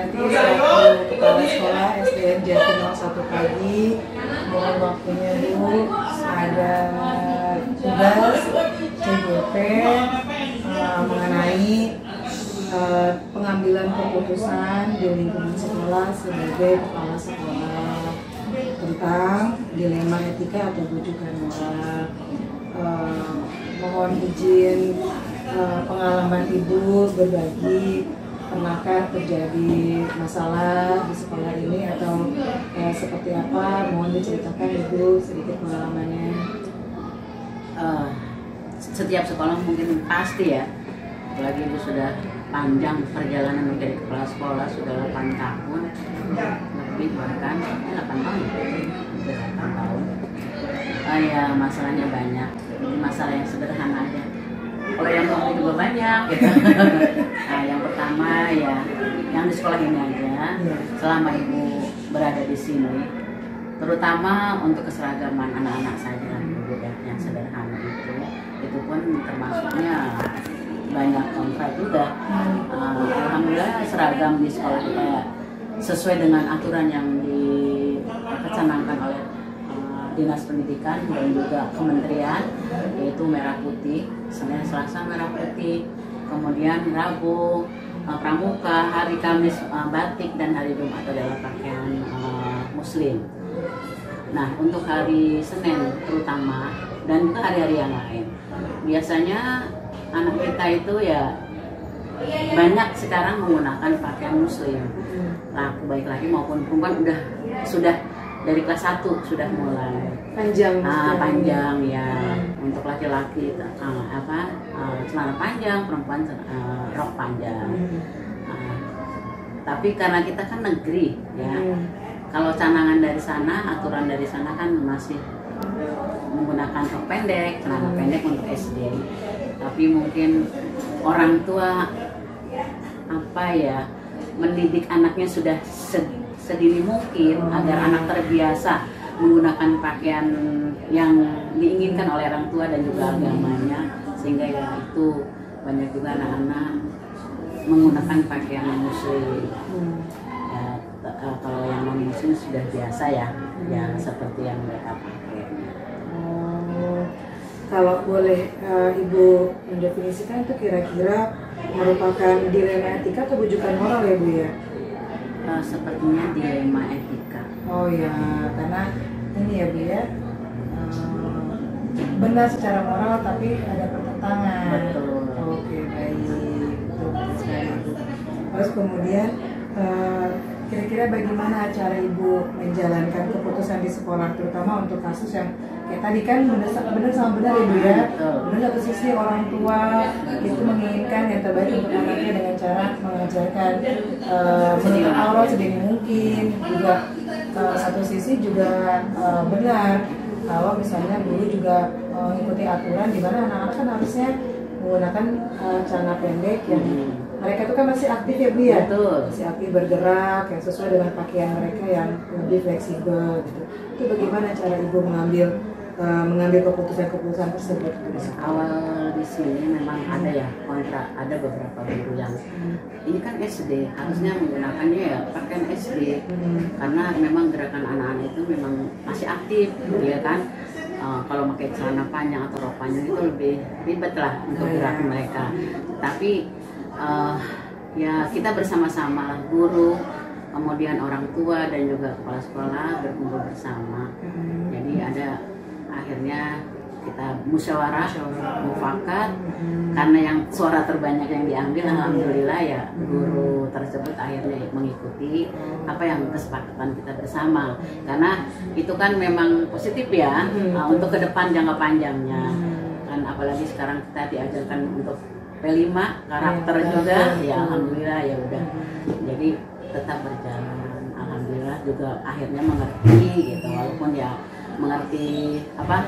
Suryati selaku Kepala Sekolah SDN Jati 01 pagi. Mohon waktunya Bu, ada tugas CGP mengenai pengambilan keputusan di lingkungan sekolah sebagai kepala sekolah tentang dilema etika atau rujukan moral. Mohon izin pengalaman Ibu berbagi, pernahkah terjadi masalah di sekolah ini atau seperti apa? Mohon diceritakan Ibu sedikit pengalamannya. Setiap sekolah mungkin pasti ya, apalagi Ibu sudah panjang perjalanan menjadi kepala sekolah, sudah 8 tahun lebih, bahkan 8 tahun, 8 tahun. Ya masalahnya banyak, ini masalah yang sederhana aja. Kalau yang ngomong juga banyak gitu. Nah, yang pertama ya, yang di sekolah ini aja, selama Ibu berada di sini, terutama untuk keseragaman anak-anak saja, yang sederhana itu pun termasuknya banyak kontrak juga. Alhamdulillah seragam di sekolah kita sesuai dengan aturan yang dicanangkan oleh Dinas Pendidikan dan juga Kementerian, yaitu merah putih, Senin Selasa merah putih, kemudian Rabu pramuka, hari Kamis batik, dan hari Jumat adalah pakaian Muslim. Nah, untuk hari Senin terutama dan juga hari-hari yang lain, biasanya anak kita itu ya banyak sekarang menggunakan pakaian Muslim, baik laki maupun perempuan sudah dari kelas 1 sudah mulai panjang. Panjang ya. Untuk laki-laki celana panjang, perempuan rok panjang. Tapi karena kita kan negeri ya, kalau canangan dari sana, aturan dari sana kan masih menggunakan rok pendek, celana pendek untuk SD. Tapi mungkin orang tua mendidik anaknya sudah sedini mungkin agar anak terbiasa menggunakan pakaian yang diinginkan oleh orang tua dan juga agamanya, sehingga ya itu banyak juga anak-anak menggunakan pakaian Muslim. Ya, kalau yang non Muslim sudah biasa ya, seperti yang mereka pakai. Kalau boleh Ibu mendefinisikan itu kira-kira merupakan dilema etika atau rujukan moral ya Bu ya? Sepertinya dilema etika. Oh ya, karena ini ya Bu ya, benar secara moral tapi ada pertentangan. Betul. Oke, baik, betul sekali Bu. Terus kemudian kira-kira bagaimana cara Ibu menjalankan keputusan di sekolah, terutama untuk kasus yang kayak tadi kan benar sama benar ya Bu ya. Benar, satu sisi orang tua itu menginginkan yang terbaik untuk anaknya dengan cara mengajarkan menutup aurat sedini mungkin, juga satu sisi juga benar kalau misalnya guru juga mengikuti aturan di mana anak-anak kan harusnya menggunakan celana pendek yang mereka itu kan masih aktif ya Bu ya. Betul. Masih aktif bergerak yang sesuai dengan pakaian mereka yang lebih fleksibel gitu. Itu bagaimana cara Ibu mengambil keputusan tersebut? Awal di sini memang ada ya kontrak, ada beberapa guru yang ini kan SD, harusnya menggunakannya ya pakaian SD, karena memang gerakan anak-anak itu memang masih aktif, ya kan. Kalau pakai celana panjang atau rok panjang itu lebih ribet lah untuk gerakan mereka. Tapi ya kita bersama-sama lah, guru, kemudian orang tua dan juga kepala sekolah berkumpul bersama. Jadi akhirnya kita musyawarah, mufakat, karena yang suara terbanyak yang diambil, alhamdulillah ya guru tersebut akhirnya mengikuti apa yang kesepakatan kita bersama, karena itu kan memang positif ya untuk ke depan jangka panjangnya kan, apalagi sekarang kita diajarkan untuk P5 karakter juga ya, alhamdulillah ya udah, jadi tetap berjalan, alhamdulillah juga akhirnya mengerti gitu, walaupun ya mengerti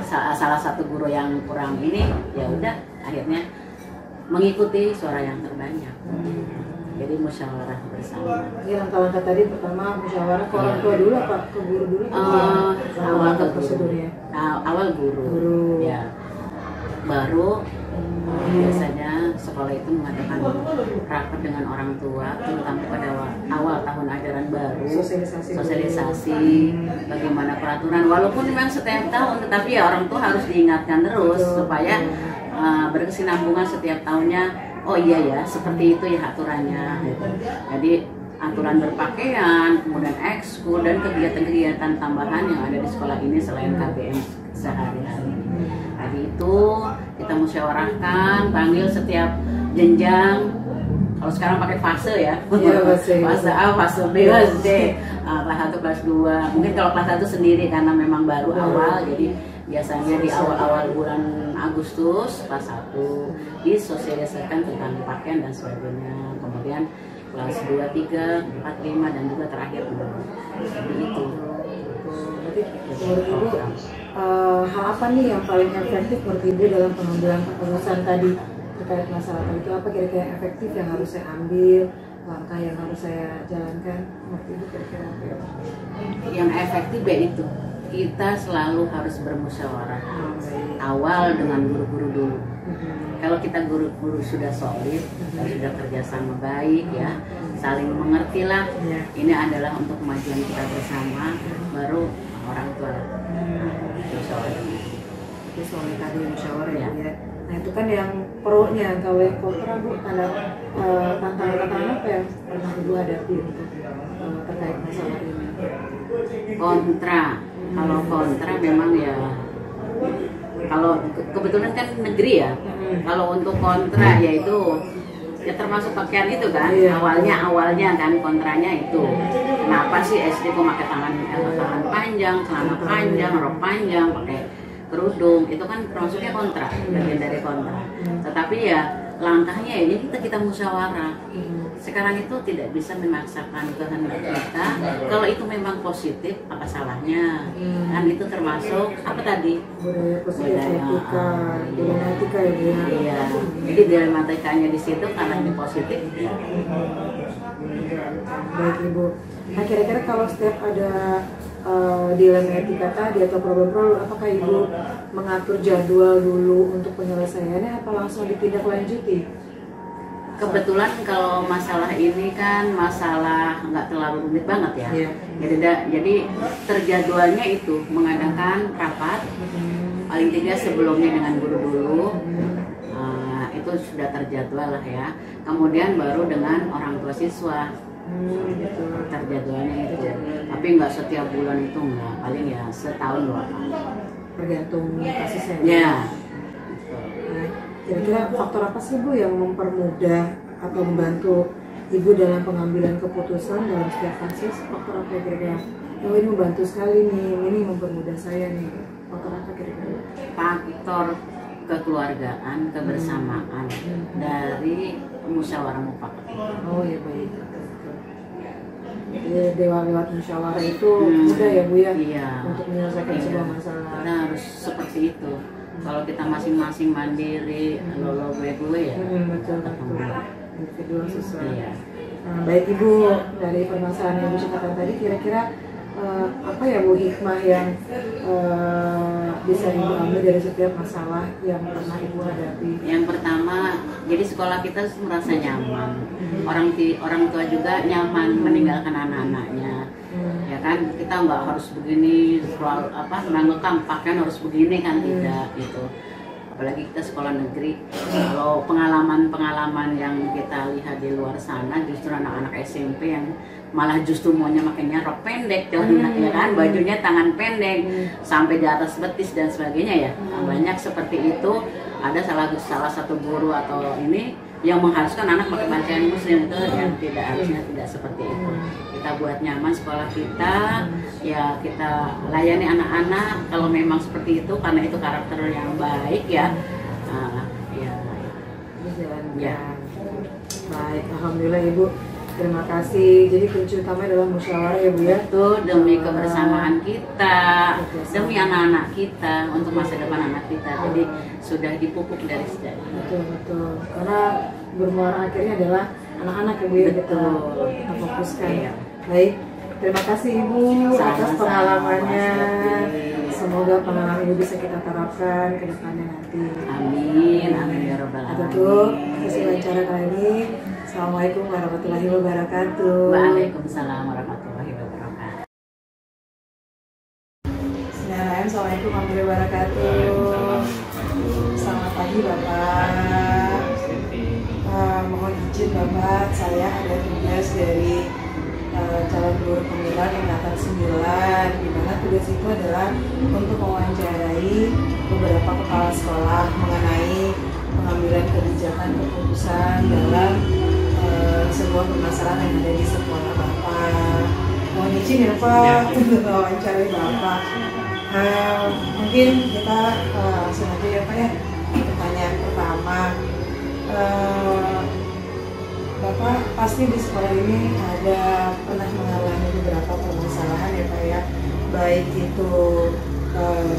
salah satu guru yang kurang ini, ya udah akhirnya mengikuti suara yang terbanyak. Jadi musyawarah bersama. Jadi langkah-langkah tadi pertama musyawarah ke orang tua dulu apa ke guru dulu? Awal ke prosedurnya. Awal guru. Ya. Baru biasanya sekolah sekolah itu mengadakan rapat dengan orang tua, terutama pada awal tahun ajaran baru, sosialisasi bagaimana peraturan. Walaupun memang setiap tahun, tetapi ya orang tua harus diingatkan terus supaya berkesinambungan setiap tahunnya. Oh iya ya, seperti itu ya aturannya. Jadi aturan berpakaian, kemudian ekskul dan kegiatan-kegiatan tambahan yang ada di sekolah ini selain KBM sehari-hari. Jadi itu kita musyawarahkan, panggil setiap jenjang. Kalau sekarang pakai fase ya, fase A, fase B, fase C, kelas 1, kelas 2. Mungkin kalau kelas 1 sendiri karena memang baru awal, jadi biasanya di awal-awal bulan Agustus kelas 1 disosialisasikan tentang pakaian dan sebagainya. Kemudian kelas 2, 3, 4, 5 dan juga terakhir 6. Jadi itu. Menurut Ibu, hal apa nih yang paling efektif menurut Ibu dalam pengambilan keputusan tadi terkait masalah itu? Apa kira-kira yang efektif yang harus saya ambil, langkah yang harus saya jalankan? Menurut Ibu kira-kira apa ya? Yang efektif ya itu, kita selalu harus bermusyawarah awal dengan guru-guru dulu. Kalau kita guru-guru sudah solid, sudah kerjasama baik ya, saling mengerti lah, ini adalah untuk kemajuan kita bersama, baru orang tua musyawarah. Itu soal tadi musyawarah ya. Nah itu kan yang pro-nya, kalau yang kontra Bu, ada tantangan apa yang pernah Ibu hadapi untuk terkait masalah ini? Kontra, kalau kontra memang ya, kalau kebetulan kan negeri ya. Kalau untuk kontra yaitu ya termasuk pakaian itu kan, awalnya kan kontranya itu. Kenapa sih SD kok pakai tangan panjang, celana panjang, rok panjang, pakai kerudung? Itu kan termasuknya kontra, bagian dari kontra. Tetapi ya langkahnya ini kita musyawarah. Sekarang itu tidak bisa memaksakan kehendak kita. Kalau itu memang positif, apa salahnya? Kan itu termasuk apa tadi? Budaya dilematika ya Bu. Iya. Jadi dilematikanya di situ karena ini positif. Baik Ibu. Nah kira-kira kalau setiap ada dilematika tadi atau problem-problem, apakah Ibu mengatur jadwal dulu untuk penyelesaiannya atau langsung ditindaklanjuti? Kebetulan kalau masalah ini kan masalah nggak terlalu rumit banget ya. Jadi terjadwalnya itu mengadakan rapat paling tidak sebelumnya dengan guru dulu. Itu sudah terjadwal lah ya. Kemudian baru dengan orang tua siswa. Terjadwalnya itu. Tapi nggak setiap bulan itu nggak, paling ya setahun 2 kali. Tergantung kasusnya. Ya. Kira-kira faktor apa sih Bu yang mempermudah atau membantu Ibu dalam pengambilan keputusan dalam setiap kasus? Faktor apa kira-kira? Oh ini membantu sekali nih, ini mempermudah saya nih. Faktor apa kira-kira? Faktor kekeluargaan, kebersamaan dari musyawarah mufakat. Oh ya baik. Lewat musyawarah itu mudah ya Bu ya? Iya. Untuk menyelesaikan sebuah masalah. Nah harus seperti itu. Kalau kita masing-masing mandiri, lo gue ya. Betul. Individual sesuai. Iya. Nah, baik Ibu, dari permasalahan yang Ibu ceritakan tadi, kira-kira apa ya Bu hikmah yang bisa Ibu ambil dari setiap masalah yang pernah Ibu hadapi? Yang pertama, jadi sekolah kita merasa nyaman. Orang tua juga nyaman meninggalkan anak-anaknya. Ya kan, kita nggak harus begini, mengekang pakaian harus begini kan, tidak gitu. Apalagi kita sekolah negeri. Kalau pengalaman-pengalaman yang kita lihat di luar sana, justru anak-anak SMP yang malah justru maunya makanya rok pendek, ya kan, bajunya tangan pendek sampai di atas betis dan sebagainya ya. Banyak seperti itu. Ada salah satu guru atau ini yang mengharuskan anak pakai pakaian muslim, itu yang tidak harusnya, tidak seperti itu. Kita buat nyaman sekolah kita, ya kita layani anak-anak kalau memang seperti itu, karena itu karakter yang baik ya. Baik, alhamdulillah Ibu. Terima kasih. Jadi kunci utama adalah musyawarah ya Bu ya. Itu demi kebersamaan kita, demi anak-anak kita, untuk masa depan anak kita. Jadi sudah dipupuk dari sejak. Betul. Karena bermuara akhirnya adalah anak-anak ya Bu ya. Kita fokuskan. Baik, terima kasih Ibu atas pengalamannya. Semoga semoga pengalaman Ibu bisa kita terapkan ke depannya nanti. Amin, amin ya robbal alamin. Tutup sesi wawancara kali ini. Assalamualaikum warahmatullahi wabarakatuh. Waalaikumsalam warahmatullahi wabarakatuh. Bismillahirrahmanirrahim. Assalamualaikum warahmatullahi wabarakatuh. Selamat pagi Bapak. Mohon izin Bapak, saya ada tugas dari calon guru pemilihan angkatan 9, di mana tugas itu adalah untuk mewawancarai beberapa kepala sekolah mengenai pengambilan kebijakan keputusan dalam sebuah permasalahan yang ada di sekolah Bapak. Mohon izin ya Pak untuk mewawancarai Bapak. Mungkin kita langsung aja ya Pak ya. Pertanyaan pertama, Bapak pasti di sekolah ini ada pernah mengalami beberapa permasalahan ya Pak ya, baik itu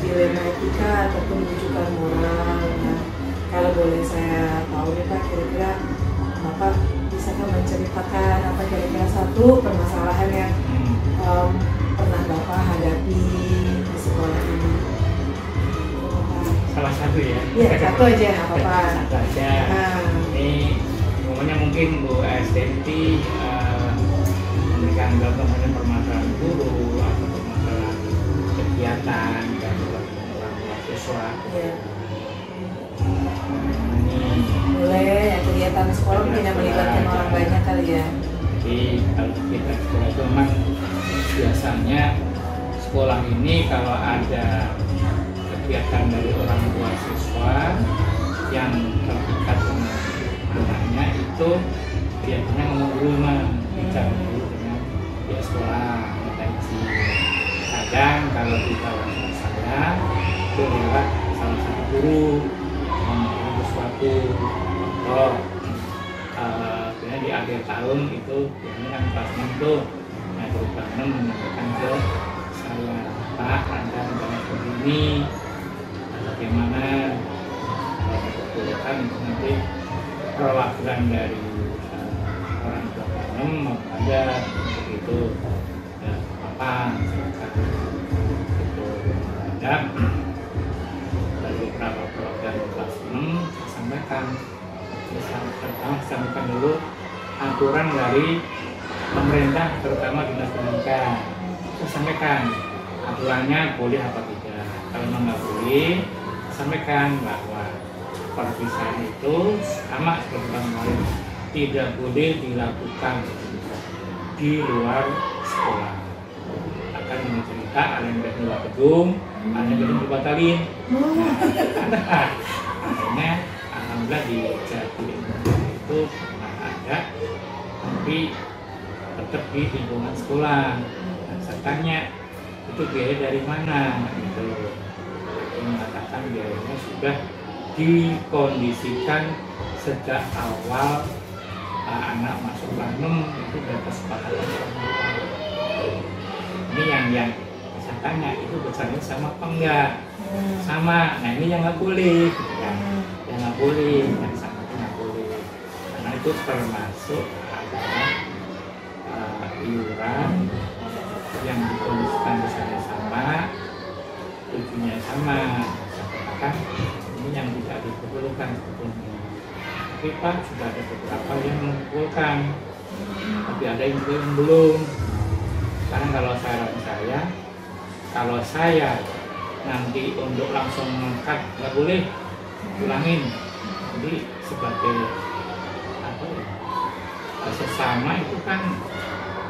dilema etika ataupun rujukan moral. Nah, kalau boleh saya tahu nih Pak, kira-kira Bapak bisakah menceritakan apa kira-kira satu permasalahan yang pernah Bapak hadapi di sekolah ini? Salah satu ya? Iya, satu aja nggak apa-apa. Satu aja. Ini umumnya mungkin Bu Estendi memberikan gambaran permasalahan guru atau permasalahan kegiatan dan orang siswa. Iya. Ini Boleh, ya kegiatan sekolah mungkin yang melibatkan orang banyak kali ya. jadi kalau kita sekolah itu memang biasanya sekolah ini kalau ada kegiatan dari orang tua siswa yang terdekat dengan anaknya itu biasanya ngomong dulu bicara dulu dengan pihak sekolah, minta izin. Kadang kalau di kawasan saya itu lewat salah satu guru ngomong sesuatu, contoh biasanya di akhir tahun itu biasanya kan kelas 6 tuh, nah guru kelas 6 menyampaikan ke saya, Pak, Anda rencana seperti ini, bagaimana kebutuhan nanti perwakilan dari orang tua kamu ada begitu ya, apa silakan itu ada dari beberapa program kelas 6 saya sampaikan pertama sampaikan dulu aturan dari pemerintah terutama dinas pendidikan. Saya sampaikan aturannya boleh apa tidak. Kalau memang nggak boleh, sampaikan bahwa perpisahan itu sama seperti kemarin tidak boleh dilakukan di luar sekolah. Akan ini cerita ada yang di luar gedung, ada yang gedung dibatalin. Nah, akhirnya alhamdulillah di Jati itu ada, tapi tetap di lingkungan sekolah. Nah, saya tanya itu biaya dari mana? Gitu. Mengatakan biayanya sudah dikondisikan sejak awal anak masuk ranum itu sudah kesepakatan orang tua. Ini yang saya tanya itu besarnya sama apa enggak? Sama. Nah ini yang nggak boleh, gitu kan? Yang nggak boleh, yang sama itu nggak boleh. Karena itu termasuk adalah iuran yang dikondisikan besarnya sama, tujuannya sama. Saya katakan ini yang tidak diperlukan sebetulnya. Tapi Pak sudah ada beberapa yang mengumpulkan, tapi ada yang belum. Karena kalau saran saya, kalau saya nanti untuk langsung mengangkat nggak boleh, ulangin. Jadi sebagai apa ya, sesama itu kan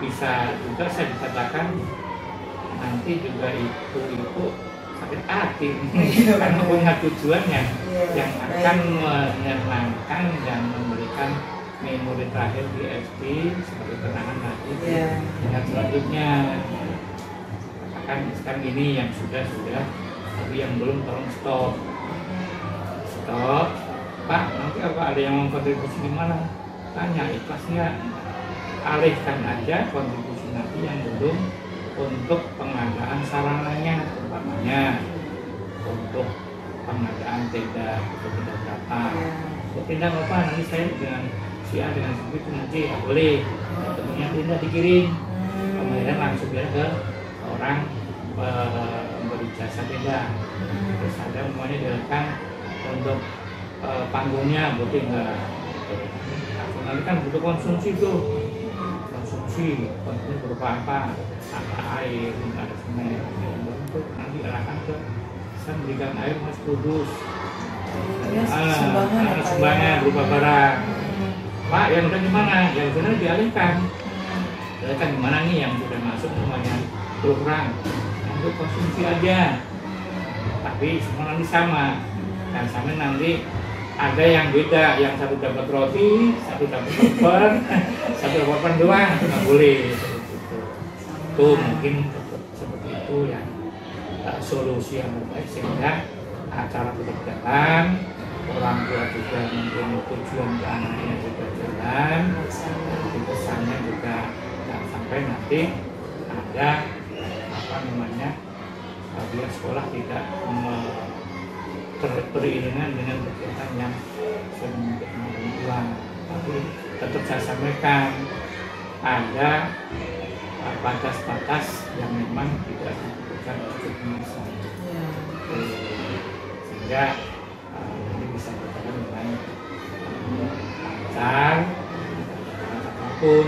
bisa juga saya dikatakan nanti juga itu sakit hati karena punya tujuan yang akan menyenangkan dan memberikan memori terakhir di SD sebagai kenangan nanti yang selanjutnya. Katakan sekarang ini yang sudah tapi yang belum tolong stop Pak, nanti apa ada yang mau kontribusi di mana? Tanya ikhlas nggak? Alihkan aja kontribusi nanti yang belum untuk pengadaan sarananya, umpamanya untuk pengadaan tenda untuk tenda berapa? Untuk tenda apa? Nanti saya dengan si A dengan si B itu nanti nggak boleh. Tentunya tenda dikirim, kemudian langsung biar ke orang pemberi jasa tenda. tenda, terus ada semuanya dilakukan untuk panggungnya butuh enggak. Nanti kan butuh konsumsi tuh, konsumsi berupa apa? Ada air, ada semen, untuk nanti arahkan ke saya berikan air Mas Kudus. Sumbangan berupa barang. Pak, yang udah gimana? Yang benar dialihkan. Dialihkan gimana nih yang sudah masuk semuanya kurang untuk konsumsi aja. Tapi semua nanti sama. Dan sama nanti ada yang beda, yang satu dapat roti, satu dapat koper, satu dapat koper doang, itu nggak boleh. Itu mungkin seperti itu ya, solusi yang terbaik sehingga acara tetap jalan, orang tua juga mungkin tujuan ke anaknya juga jalan, nanti pesannya juga nggak sampai nanti ada apa namanya biar sekolah tidak beriringan dengan kegiatan yang sedikit uang. Tapi tetap saya sampaikan ada batas-batas yang memang tidak dibutuhkan untuk bisa, sehingga ini bisa berjalan dengan lancar apapun.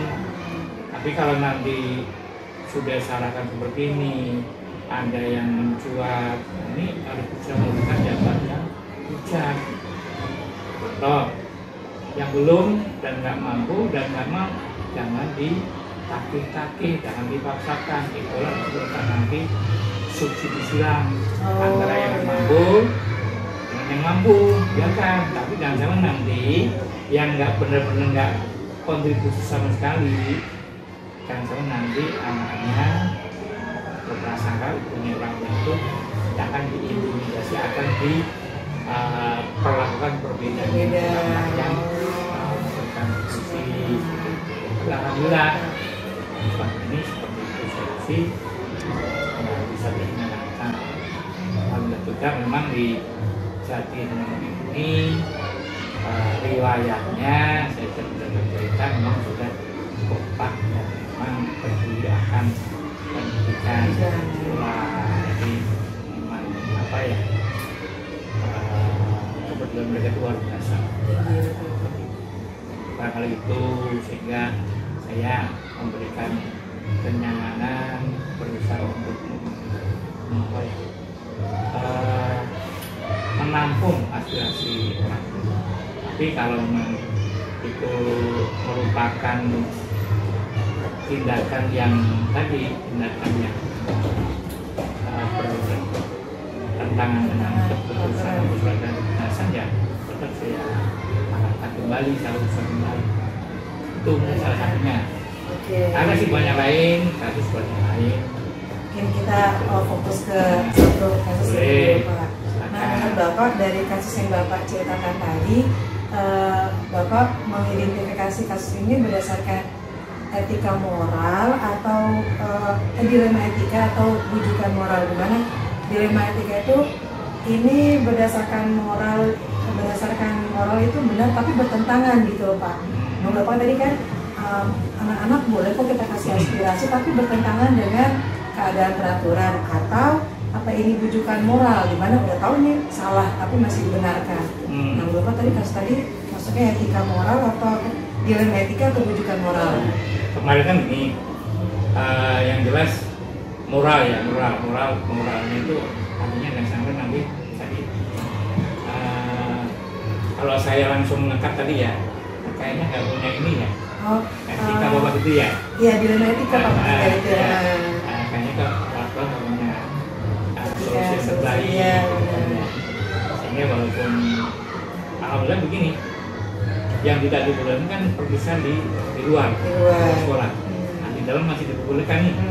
Tapi kalau nanti sudah sarankan seperti ini, ada yang mencuat, ini harus bisa melakukan jawaban yang bijak. Loh, yang belum dan nggak mampu dan nggak mau, jangan ditakih-takih, jangan dipaksakan. Itulah bukan nanti subsidi silang antara yang mampu dengan yang mampu, ya kan? Tapi jangan sampai nanti yang nggak benar-benar nggak kontribusi sama sekali, jangan sampai nanti anaknya berprasangka punya orang itu akan diintimidasi, akan diperlakukan perbedaan yang memberikan solusi. Alhamdulillah ini seperti itu solusi bisa dilakukan. Alhamdulillah juga memang di Jatinangor ini riwayatnya saya sudah bercerita memang sudah kompak dan memang peduli akan pendidikan sekolah. Jadi memang apa ya, kebetulan mereka luar biasa. Hal itu sehingga saya memberikan kenyamanan, berusaha untuk apa ya, menampung aspirasi orang. Tapi kalau memang itu merupakan tindakan yang tadi, tindakan yang bertentangan dengan keputusan dan keputusan, ya tetap saya arahkan kembali, saya uruskan kembali. Itu salah satunya. Ada sih banyak lain, kasus banyak lain. Mungkin kita fokus ke satu kasus ini, Pak. Nah, menurut Bapak dari kasus yang Bapak ceritakan tadi, Bapak mengidentifikasi kasus ini berdasarkan etika moral atau dilema etika atau bujukan moral, di mana dilema etika itu ini berdasarkan moral itu benar tapi bertentangan gitu, Pak. Menurut Bapak tadi kan anak-anak boleh kok kita kasih aspirasi tapi bertentangan dengan keadaan peraturan, atau apa ini bujukan moral di mana udah tahu nih salah tapi masih dibenarkan. Nah, Bapak tadi kasus tadi maksudnya etika moral atau dilema etika atau bujukan moral? Kemarin kan ini yang jelas moral ya, moralnya itu artinya nggak sampai nanti tadi kalau saya langsung menangkap tadi ya kayaknya nggak punya ini ya, etika Bapak itu ya. Iya, dilema etika Pak. Kayaknya ke Bapak nggak punya solusi yang terbaik. Sehingga walaupun alhamdulillah begini, yang tidak dibolehkan kan perpisahan di luar sekolah. Nah, di dalam masih diperbolehkan nih. Nah,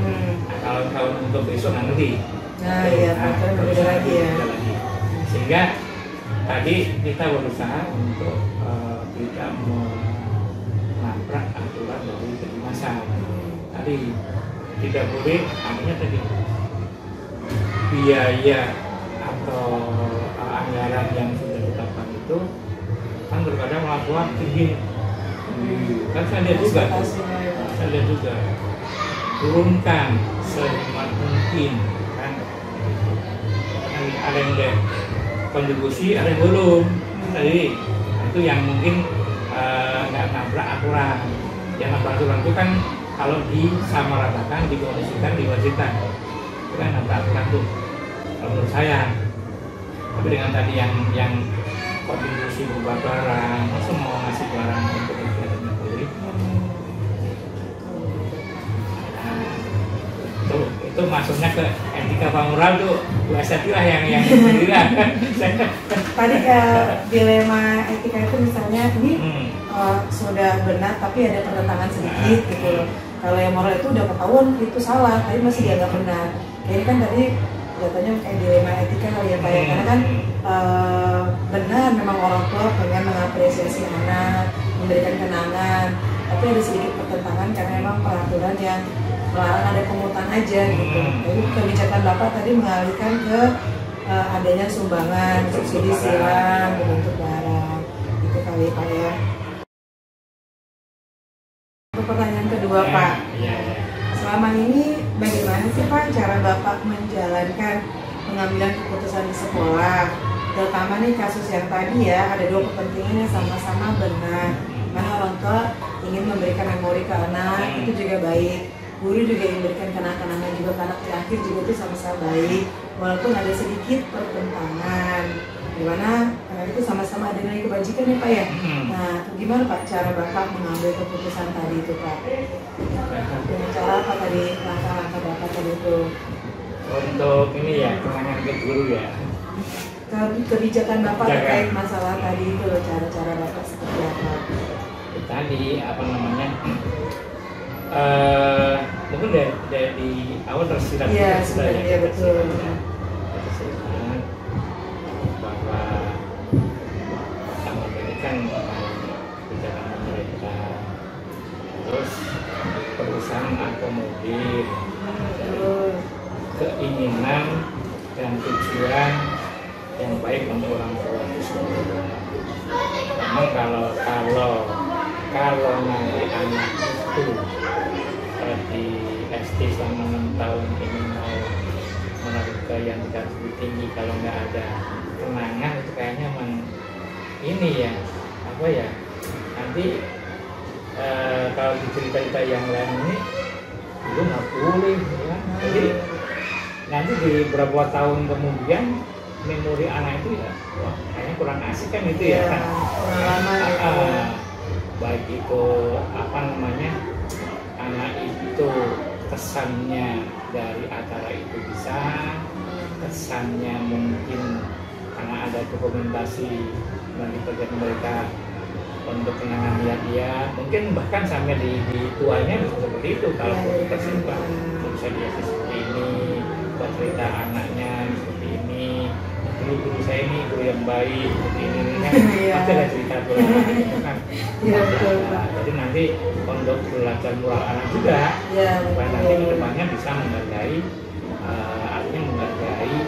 kalau untuk besok nanti. Nah, iya, berbeda lagi ya. Sehingga tadi kita berusaha untuk tidak menabrak aturan dari kedinasan. Tadi tidak boleh, artinya tadi biaya atau anggaran yang sudah ditetapkan itu kan terkadang melakukan tinggi. Kan saya lihat juga turunkan sehemat mungkin kan. Karena ada yang udah kontribusi, ada yang belum. Tadi itu yang mungkin nggak nabrak aturan. Yang nabrak aturan itu kan kalau disamaratakan, dikondisikan, diwajibkan, itu kan nabrak aturan tuh. Kalau menurut saya. Tapi dengan tadi yang kontribusi berupa barang, masa mau ngasih barang untuk kegiatan Polri? Itu masuknya ke etika moral tuh USF lah yang lah. Tadi dilema etika itu misalnya ini sudah benar tapi ada pertentangan sedikit gitu loh. Kalau yang moral itu udah ketahuan itu salah, tapi masih dianggap benar. Ini kan tadi jatuhnya kayak dilema etika kali ya Pak ya, karena kan benar memang orang tua pengen mengapresiasi anak, memberikan kenangan, tapi ada sedikit pertentangan karena memang peraturan yang melarang ada pungutan aja gitu. Jadi kebijakan Bapak tadi mengalihkan ke adanya sumbangan, subsidi silang, bentuk barang, itu kali Pak ya. Untuk pertanyaan kedua Pak, selama ini bagaimana sih Pak cara Bapak menjalankan pengambilan keputusan di sekolah? Terutama nih kasus yang tadi ya, ada dua kepentingan yang sama-sama benar. Mana orang tua ingin memberikan memori ke anak, itu juga baik. Guru juga ingin memberikan kenang-kenangan juga ke anak terakhir juga itu sama-sama baik. Walaupun ada sedikit pertentangan, dimana itu sama-sama ada nilai kebajikan ya Pak ya. Nah, gimana Pak cara Bapak mengambil keputusan tadi itu Pak? Dengan cara apa tadi langkah-langkah Bapak tadi itu? Untuk ini ya, penanganan ke guru ya. Kebijakan Bapak terkait masalah tadi itu loh, cara-cara Bapak seperti apa? Tadi apa namanya? Mungkin dari awal tersirat. Iya, sebenarnya betul. Bahwa sama ini kan kebijakan pemerintah, terus perusahaan akomodir keinginan dan tujuan yang baik untuk orang tua itu semua. Memang kalau nanti anak itu di SD selama 6 tahun ini mau menaruh ke yang lebih tinggi, kalau nggak ada kenangan itu kayaknya memang ini ya apa ya nanti kalau di cerita yang lain ini itu nggak boleh ya. Jadi nanti di beberapa tahun kemudian memori anak itu ya wah kayaknya kurang asik kan itu ya, baik itu apa namanya anak itu kesannya dari acara itu bisa, kesannya mungkin karena ada dokumentasi dari pekerjaan mereka untuk kenangan dia mungkin bahkan sampai di tuanya bisa seperti itu kalau tersimpan bisa dia seperti ini buat cerita anaknya seperti ini, guru saya ini guru yang baik seperti ini kan pasti ada cerita tuh kan. Jadi nanti untuk belajar moral anak juga supaya nanti kedepannya bisa menghargai artinya menghargai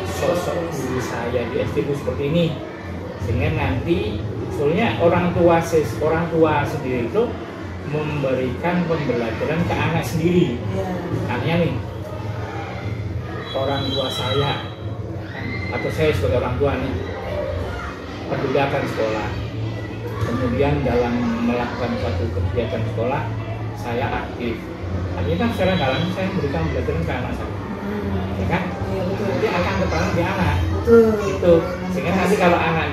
sosok guru saya di SD itu seperti ini, sehingga nanti soalnya orang tua sendiri itu memberikan pembelajaran ke anak sendiri. Artinya nih orang tua saya atau saya sebagai orang tua nih pedulikan sekolah, kemudian dalam melakukan suatu kegiatan sekolah saya aktif, artinya kan secara dalam saya memberikan pembelajaran ke anak saya, ya kan? Nanti akan tertanam di anak itu, sehingga nanti kalau anak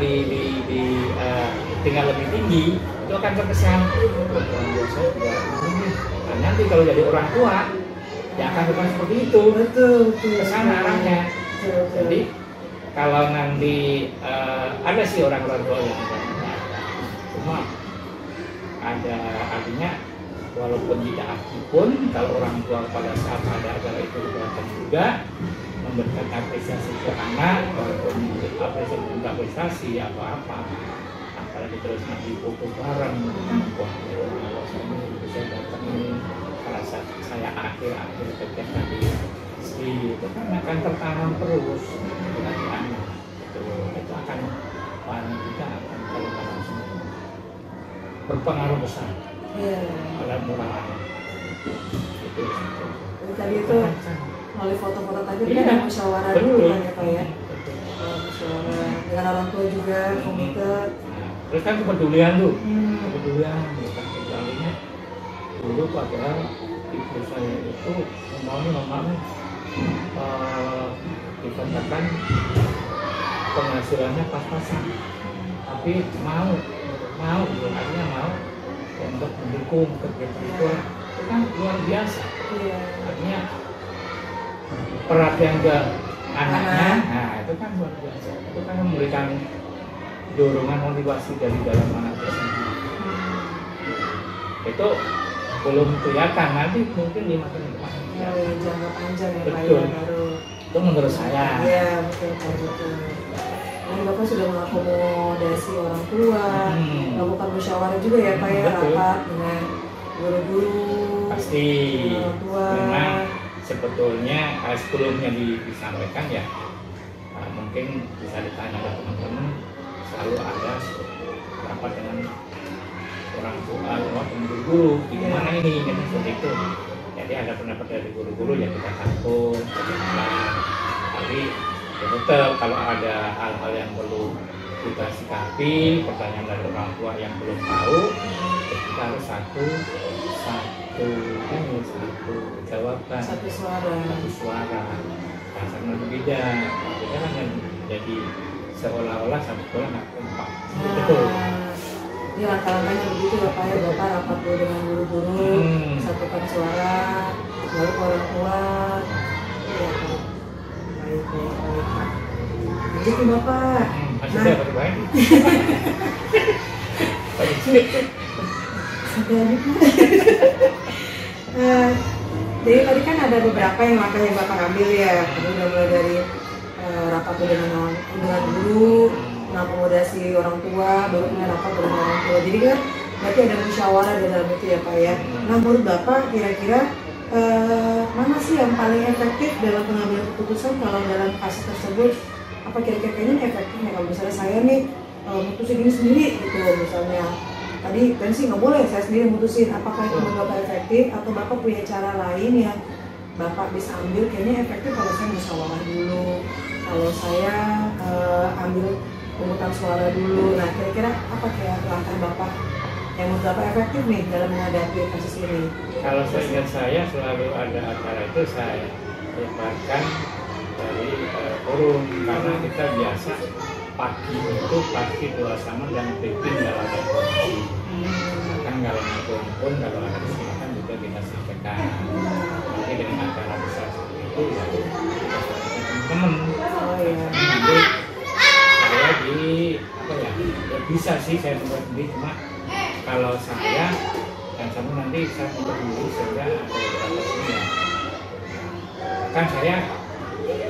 tinggal lebih tinggi itu akan terkesan orang biasa juga ini. Nah, nanti kalau jadi orang tua ya akan terkesan seperti itu, kesana arahnya. Jadi kalau nanti ada sih orang-orang tua yang cuma ada artinya walaupun tidak aktif pun kalau orang tua pada saat ada acara itu kelihatan juga memberikan apresiasi ke anak, walaupun apresiasi apa-apa, apalagi terus nanti foto bareng, wah ini bisa datang ini salah satu saya akhir kegiatan di SD itu kan akan tertanam terus dengan anak itu akan paling tidak akan kalau langsung berpengaruh besar pada moral anak itu. Tadi itu melalui foto-foto tadi kan ada musyawarah dulu kan ya Pak ya. musyawarah dengan orang tua juga, komite. Nah, terus kan kepedulian tuh, kepedulian ya kan, kecualinya dulu padahal ibu saya itu memang dikatakan penghasilannya pas-pasan, tapi mau artinya mau untuk mendukung kegiatan itu kan luar biasa. Artinya perhatian ke anaknya, nah itu kan luar biasa. Itu kan memberikan dorongan motivasi dari dalam anak tersebut. Itu belum kelihatan, nanti mungkin 5 tahun depan. Ya, jangka panjang ya Pak ya, Betul. baru. Itu menurut saya. Iya, betul Pak, betul. Ini Bapak sudah mengakomodasi orang tua, melakukan musyawarah juga ya Pak ya, Betul. rapat dengan guru-guru, Pasti orang tua. memang sebetulnya sebelumnya disampaikan ya, mungkin bisa ditanya ke teman-teman, selalu ada rapat dengan orang tua atau guru-guru gimana ini kan seperti itu. Jadi ada pendapat dari guru-guru ya kita takut, tapi ya tetap kalau ada hal-hal yang perlu kita sikapi, pertanyaan dari orang tua yang belum tahu, ya kita harus satu jawaban, Satu suara. jangan berbeda kan yang jadi seolah-olah satu sekolah nggak kompak. Betul. Ini langkah-langkahnya begitu ya Pak ya, Bapak rapat dulu dengan guru-guru, satukan suara, lalu ke orang tua. Ya Pak. Baik. Lanjut nih Bapak. Masih ada apa baik? Jadi tadi kan ada beberapa yang langkah yang Bapak ambil ya. Tadi udah mulai dari rapat dengan guru, mengakomodasi orang tua, baru kemudian rapat dengan orang tua. Jadi kan berarti ada musyawarah di dalam itu ya Pak ya. Nah menurut Bapak kira-kira mana sih yang paling efektif dalam pengambilan keputusan kalau dalam kasus tersebut? Apa kira-kira ini efektifnya kalau misalnya saya nih mutusin ini sendiri gitu misalnya. Tadi kan sih nggak boleh saya sendiri mutusin, apakah itu menurut Bapak efektif atau Bapak punya cara lain yang Bapak bisa ambil? Kayaknya efektif kalau saya musyawarah dulu, kalau saya ambil pemungutan suara dulu. Nah kira-kira apa kayak langkah Bapak yang menurut Bapak efektif nih dalam menghadapi kasus ini? Kalau seingat saya selalu ada acara itu saya lebarkan dari forum, karena kita biasa pagi itu pasti bersama dan briefing dalam komisi. Bahkan kalau pun kalau ada kesempatan juga kita sampaikan. Nanti dengan acara besar seperti itu ya kita sampaikan teman-teman. Nanti saya di apa ya bisa sih saya buat sendiri, cuma kalau saya dan sama nanti saya untuk dulu sehingga ada beberapa sini ya. Kan saya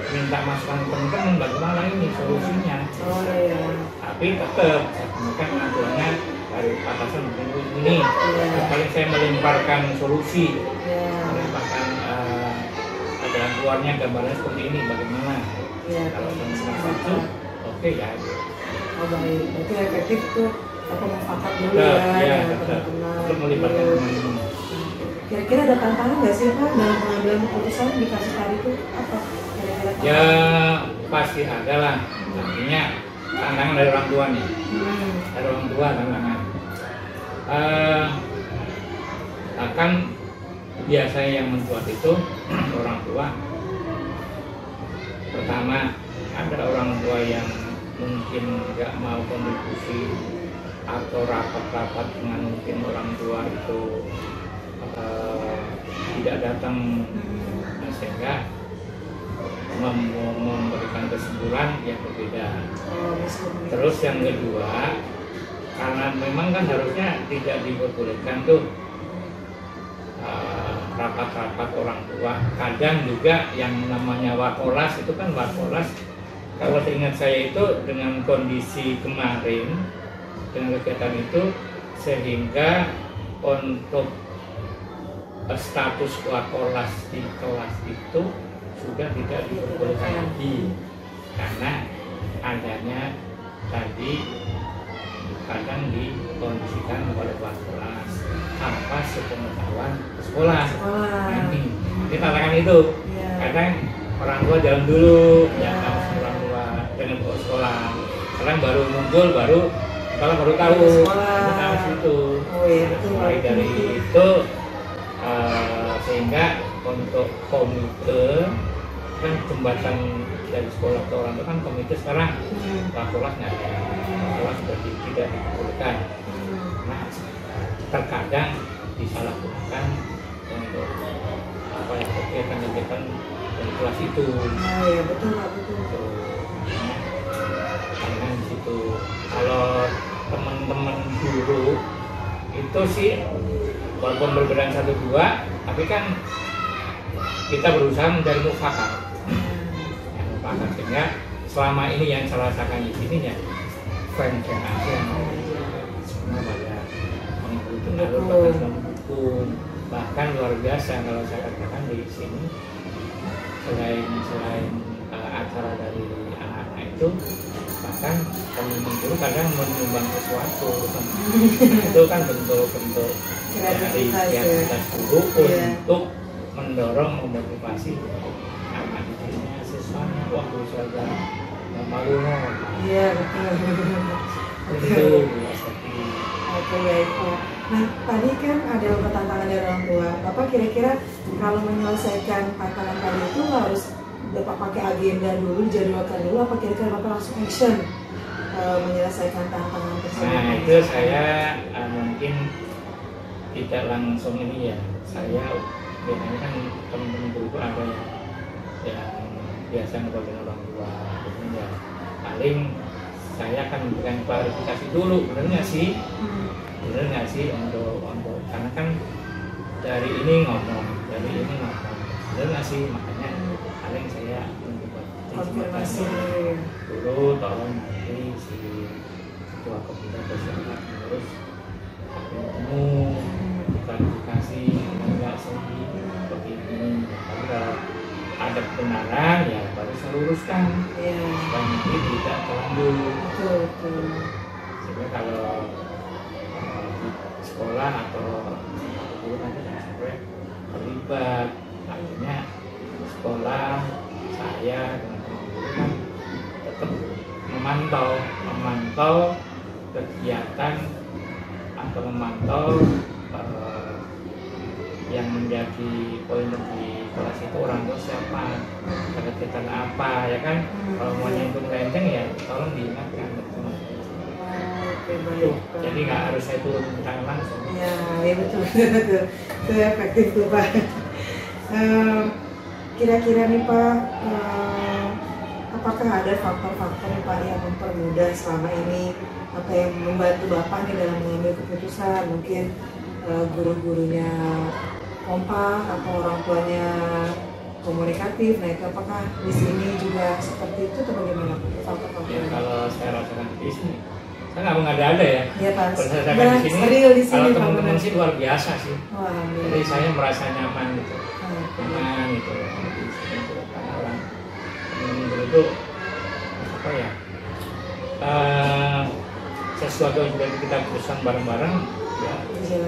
minta masukan teman-teman bagaimana ini solusinya. Tapi tetap saya temukan aturannya dari atasan ini. Paling saya melemparkan solusi, melemparkan jalan keluarnya, gambarnya seperti ini bagaimana. Kalau teman-teman itu oke ya. Oh baik, berarti efektif tuh apa mufakat dulu ya teman-teman. Untuk melibatkan teman-teman. Kira-kira ada tantangan nggak sih Pak dalam pengambilan keputusan di kasus tadi itu apa? Kira-kira Ya pasti ada lah. Artinya tantangan dari orang tua nih. Dari orang tua tantangan. Akan biasanya yang mencuat itu orang tua. Pertama ada orang tua yang mungkin nggak mau kontribusi atau rapat-rapat dengan mungkin orang tua itu tidak datang, sehingga memberikan kesimpulan yang berbeda. Terus yang kedua, karena memang kan harusnya tidak diperbolehkan tuh rapat-rapat orang tua. Kadang juga yang namanya wakolas itu kan wakolas. Kalau ingat saya itu dengan kondisi kemarin dengan kegiatan itu sehingga untuk status wakolas di kelas itu sudah tidak diperbolehkan lagi karena adanya tadi kadang dikondisikan oleh wakolas tanpa sepengetahuan sekolah. Ini tantangan itu. Kadang orang tua jalan dulu, ya orang tua dengan sekolah. sekarang baru muncul, baru tahu sekolah situ. Oh iya betul. Mulai dari itu sehingga untuk komite kan jembatan dari sekolah ke orang itu kan komite sekarang kelas nggak ada, kelas sudah tidak diperbolehkan. Nah terkadang disalahgunakan untuk apa ya, kegiatan dari kelas itu. Oh iya betul Pak, betul. Karena di situ kalau teman-teman guru itu sih walaupun berbeda satu dua, tapi kan kita berusaha mencari mufakat. Mufakat sehingga selama ini yang saya rasakan di sini ya fans yang ada semua banyak mengikuti mendukung, bahkan luar biasa kalau saya katakan di sini selain acara dari anak-anak itu, bahkan pemimpin guru kadang menyumbang sesuatu. Itu kan bentuk-bentuk dari kreativitas guru untuk mendorong, memotivasi anak didiknya, siswanya. Wah, saja malu. Iya betul. Itu Oke baik Pak. Nah tadi kan ada beberapa tantangan dari orang tua. Bapak kira-kira kalau menyelesaikan tantangan tadi itu harus Bapak pakai agenda dulu, jadwalkan dulu, apa kira-kira Bapak langsung action menyelesaikan tantangan tersebut? Nah itu saya mungkin tidak langsung ini ya. Saya biasanya kan teman-teman guru ada yang biasa ngobrotin orang tua, gitu ya. Paling saya akan memberikan klarifikasi dulu, benar nggak sih? Benar nggak sih untuk karena kan dari ini ngomong, benar nggak sih? Makanya paling saya membuat konfirmasi dulu, tolong nanti si ketua komite bersama terus ketemu klarifikasi enggak sih begini. Tapi kalau ada kebenaran ya baru saya luruskan. Dan ini tidak terlanjur. Betul. Sehingga kalau di sekolah atau guru nanti jangan sampai terlibat. Akhirnya sekolah saya dengan guru kan tetap memantau kegiatan atau memantau yang menjadi poin di kelas itu orang tua siapa, kegiatan apa ya kan. Kalau mau nyentuh melenceng ya tolong diingatkan. Baik. Jadi nggak harus saya turun ke tangan langsung. Ya betul. Itu efektif tuh Pak. Kira-kira nih Pak, apakah ada faktor-faktor nih Pak yang mempermudah selama ini, apa yang membantu Bapak nih dalam mengambil keputusan? Mungkin guru-gurunya kompak atau orang tuanya komunikatif. Nah itu apakah di sini juga seperti itu atau bagaimana? Ya, kalau saya rasakan di sini, saya nggak mengada-ada ya. Iya Pak. Kalau saya rasakan di sini, kalau teman-teman sih luar biasa sih. Wah, jadi saya merasa nyaman gitu. Nyaman gitu. Karena orang teman-teman itu apa ya? Sesuatu yang sudah kita putuskan bareng-bareng ya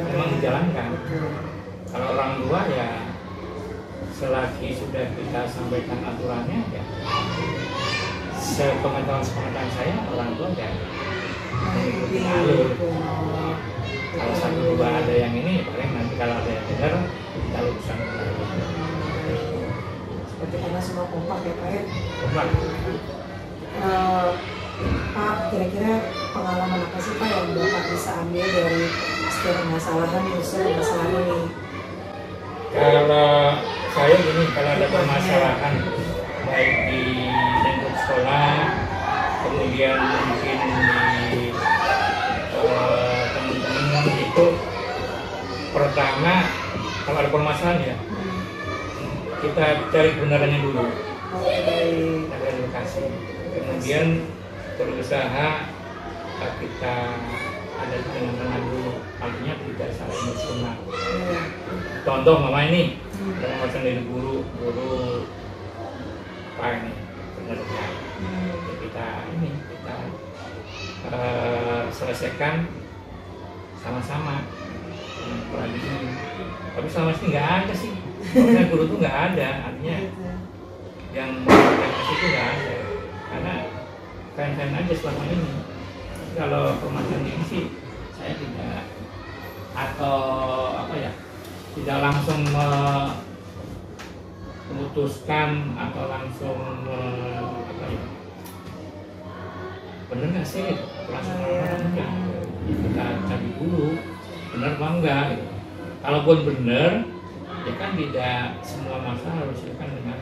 memang dijalankan. Kalau orang tua ya selagi sudah kita sampaikan aturannya ya sepengetahuan saya orang tua ya mengikuti alur. Kalau satu dua ada yang ini paling nanti kalau ada yang dengar kita luruskan seperti karena semua kompak ya Pak ya. Kompak. Pak, kira-kira pengalaman apa sih Pak yang Bapak bisa ambil dari setiap permasalahan yang sudah masalah ini? Kalau saya gini, kalau ada permasalahan baik di lingkup sekolah, kemudian mungkin di teman-teman itu, pertama kalau ada permasalahan ya kita cari kebenarannya dulu, cari edukasi, kemudian berusaha kita ada dengan tenang dulu, artinya tidak saling emosional. Contoh mama ini, dalam macam dari guru apa ini sebenarnya kita selesaikan sama-sama lagi ini. Tapi selama ini nggak ada sih, karena guru tuh nggak ada, artinya yang kasih itu nggak ada, karena fan aja selama ini. Kalau permasalahan ini sih saya tidak, atau apa ya, tidak langsung memutuskan atau langsung apa ya, bener nggak sih langsung enggak, kita cari dulu bener apa enggak gitu. Kalaupun bener ya kan tidak semua masalah harus dilakukan dengan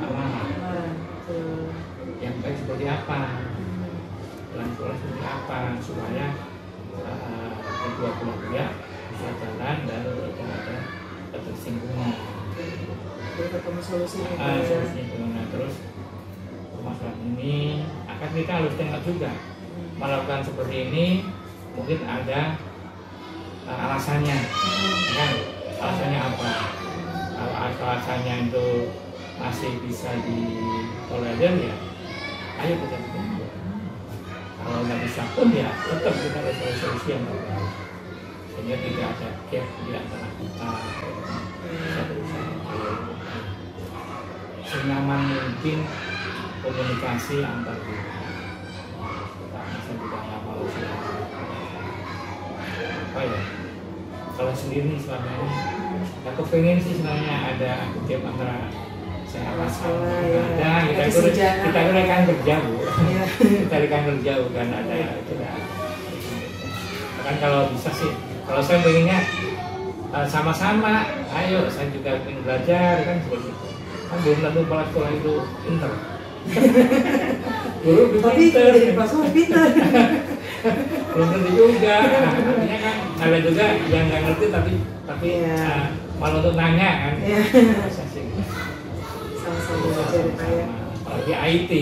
amanah. Yang baik seperti apa, pelan-pelan seperti apa, supaya kedua belah pihak bisa jalan dan tidak ada ketersinggungan. Ketemu solusinya. Solusinya terus permasalahan ini akan kita harus tengok juga, melakukan seperti ini mungkin ada alasannya, kan? Alasannya apa? Kalau alasannya itu masih bisa ditolerir ya, ayo kita tunggu. Kalau nggak bisa pun ya tetap kita harus cari solusi yang terbaik, sehingga tidak ada gap di antara kita. Bisa berusaha senyaman mungkin komunikasi antar kita. Saya juga nggak mau apa ya. Kalau sendiri selama ini, aku pengen sih sebenarnya ada gap antara saya sama ada kita rekan kerja bu, kita rekan kerja bukan ada tidak. Kan kalau bisa sih, kalau saya pengennya sama-sama, ayo saya juga ingin belajar kan seperti itu. Kan belum tentu kepala sekolah itu pinter. Guru tapi jadi kepala sekolah pinter. Belum tentu juga. Artinya kan ada juga yang nggak ngerti tapi malah untuk nanya kan. Bisa sih. Sama-sama belajar ya. Apalagi IT,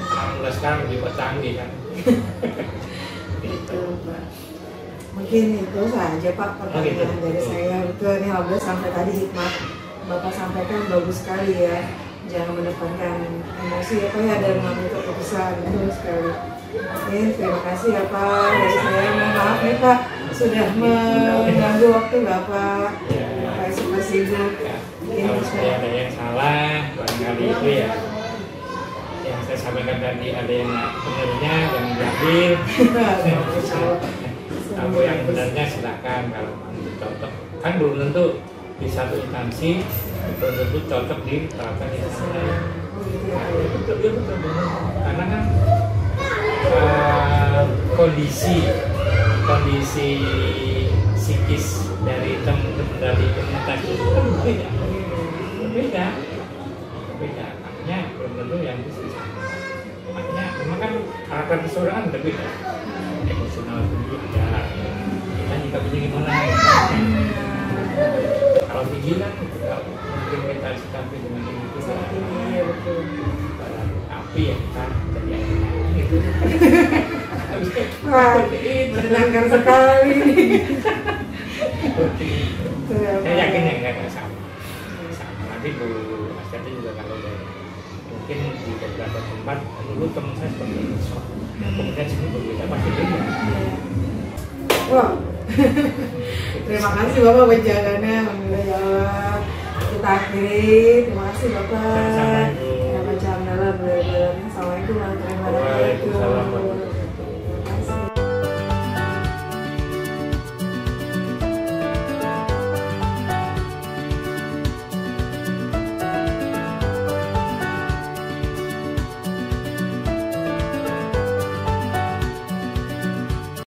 alhamdulillah sekarang lebih canggih kan. Itu Pak. Mungkin itu saja Pak pertanyaan dari saya. Betul nih, alhamdulillah sampai tadi hikmah Bapak sampaikan bagus sekali ya. Jangan mendepankan emosi apa ya dalam mengambil keputusan, betul sekali. Terima kasih ya Pak dari saya. Mohon maaf nih Pak sudah mengganggu waktu Bapak. Bapak suka sibuk. Kalau saya ada yang salah, barangkali itu ya yang saya sampaikan tadi ada yang benarnya yang diambil. Kalau yang benarnya silakan, kalau cocok kan belum tentu di satu instansi belum tentu cocok diterapkan di instansi lain. Betul. Karena kan kondisi psikis dari teman-teman dari komunitas itu kan berbeda. Makanya belum tentu yang bisa. Makanya memang kan karakter seseorang berbeda. Emosional tinggi ada. Kita juga punya gimana? Kalau tinggi kan mungkin kita sikapi dengan itu Iya betul. Api ya kan jadi itu. Wah, menenangkan sekali. Saya yakin ya nggak sama. Nanti Bu Asyati juga kalau mungkin di beberapa tempat dulu teman saya seperti itu. Kemudian sini berbeda pasti beda. Wah, terima kasih Bapak penjagaannya, alhamdulillah ya Allah. Kita akhiri, terima kasih Bapak. Sama-sama Ibu. Assalamualaikum warahmatullahi wabarakatuh.